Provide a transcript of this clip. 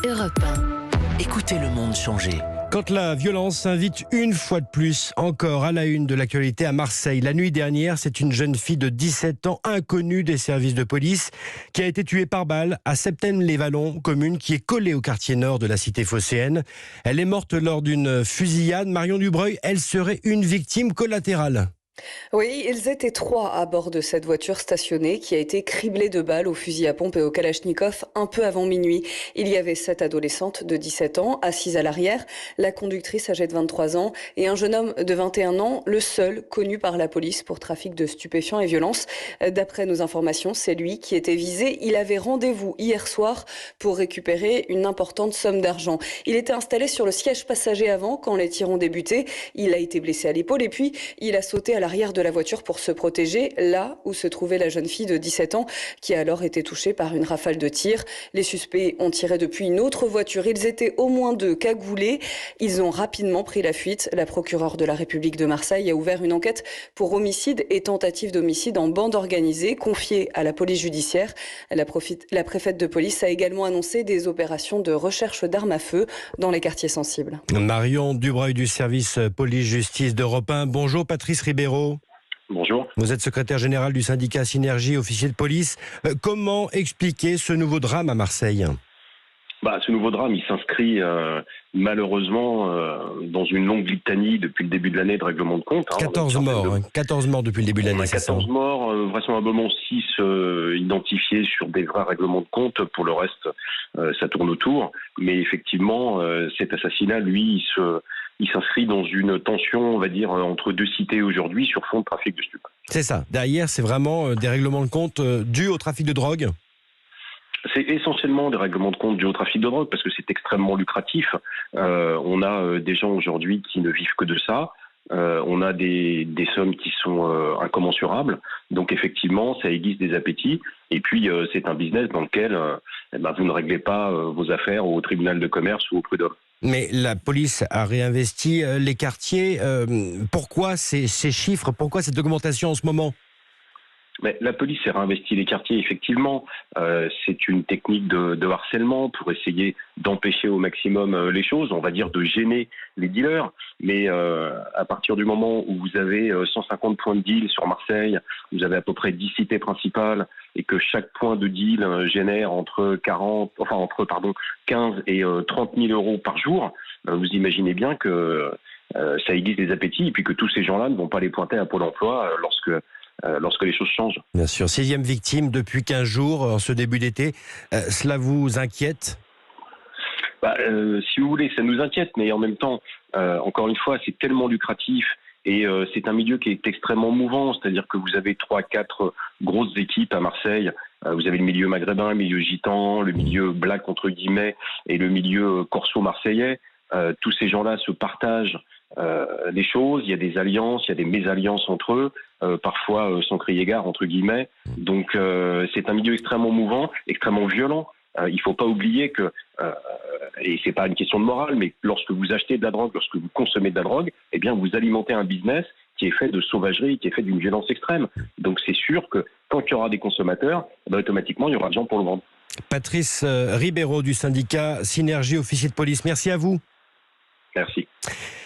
Europe 1. Écoutez le monde changer. Quand la violence s'invite une fois de plus, encore à la une de l'actualité à Marseille. La nuit dernière, c'est une jeune fille de 17 ans, inconnue des services de police, qui a été tuée par balle à Septèmes-les-Vallons, commune qui est collée au quartier nord de la cité phocéenne. Elle est morte lors d'une fusillade. Marion Dubreuil, elle serait une victime collatérale. Oui, ils étaient 3 à bord de cette voiture stationnée qui a été criblée de balles au fusil à pompe et au kalachnikov un peu avant minuit. Il y avait 7 adolescentes de 17 ans assises à l'arrière, la conductrice âgée de 23 ans et un jeune homme de 21 ans, le seul connu par la police pour trafic de stupéfiants et violence. D'après nos informations, c'est lui qui était visé. Il avait rendez-vous hier soir pour récupérer une importante somme d'argent. Il était installé sur le siège passager avant quand les tirs ont débuté. Il a été blessé à l'épaule et puis il a sauté à l'arrière de la voiture pour se protéger, là où se trouvait la jeune fille de 17 ans qui a alors été touchée par une rafale de tirs. Les suspects ont tiré depuis une autre voiture. Ils étaient au moins 2 cagoulés. Ils ont rapidement pris la fuite. La procureure de la République de Marseille a ouvert une enquête pour homicide et tentative d'homicide en bande organisée confiée à la police judiciaire. La préfète de police a également annoncé des opérations de recherche d'armes à feu dans les quartiers sensibles. Marion Dubreuil du service police-justice d'Europe 1. Bonjour Patrice Ribeiro. Bonjour. Vous êtes secrétaire général du syndicat Synergie, officier de police. Comment expliquer ce nouveau drame à Marseille ? Ce nouveau drame, il s'inscrit malheureusement dans une longue litanie depuis le début de l'année de règlement de compte. 14 morts depuis le début de l'année. 14 morts, vraisemblablement 6 identifiés sur des vrais règlements de compte. Pour le reste, ça tourne autour. Mais effectivement, cet assassinat, lui, il s'inscrit dans une tension, on va dire, entre 2 cités aujourd'hui sur fond de trafic de stupes. C'est ça. Derrière, c'est vraiment des règlements de compte dus au trafic de drogue ? C'est essentiellement des règlements de compte dus au trafic de drogue parce que c'est extrêmement lucratif. On a des gens aujourd'hui qui ne vivent que de ça. On a des sommes qui sont incommensurables. Donc effectivement, ça aiguise des appétits. Et puis c'est un business dans lequel vous ne réglez pas vos affaires au tribunal de commerce ou au prud'homme. Mais la police a réinvesti les quartiers. Pourquoi ces chiffres ? Pourquoi cette augmentation en ce moment ? Mais la police a réinvesti les quartiers, effectivement. C'est une technique de harcèlement pour essayer d'empêcher au maximum les choses, on va dire de gêner les dealers. Mais à partir du moment où vous avez 150 points de deal sur Marseille, vous avez à peu près 10 cités principales et que chaque point de deal génère entre 15 et 30 000 euros par jour, vous imaginez bien que ça aiguise les appétits et puis que tous ces gens-là ne vont pas les pointer à Pôle emploi lorsque les choses changent. Bien sûr. 6e victime depuis 15 jours en ce début d'été. Cela vous inquiète ? Si vous voulez, ça nous inquiète, mais en même temps, encore une fois, c'est tellement lucratif et c'est un milieu qui est extrêmement mouvant, c'est-à-dire que vous avez 3-4 grosses équipes à Marseille. Vous avez le milieu maghrébin, le milieu gitan, le milieu black entre guillemets et le milieu corso marseillais. Tous ces gens-là se partagent des choses, il y a des alliances, il y a des mésalliances entre eux, parfois sans crier gare entre guillemets. Donc c'est un milieu extrêmement mouvant, extrêmement violent. Il ne faut pas oublier que, et c'est pas une question de morale, mais lorsque vous achetez de la drogue, lorsque vous consommez de la drogue, eh bien vous alimentez un business qui est fait de sauvagerie, qui est fait d'une violence extrême. Donc c'est sûr que quand il y aura des consommateurs, automatiquement il y aura des gens pour le vendre. Patrice Ribeiro du syndicat Synergie, officier de police. Merci à vous. Merci.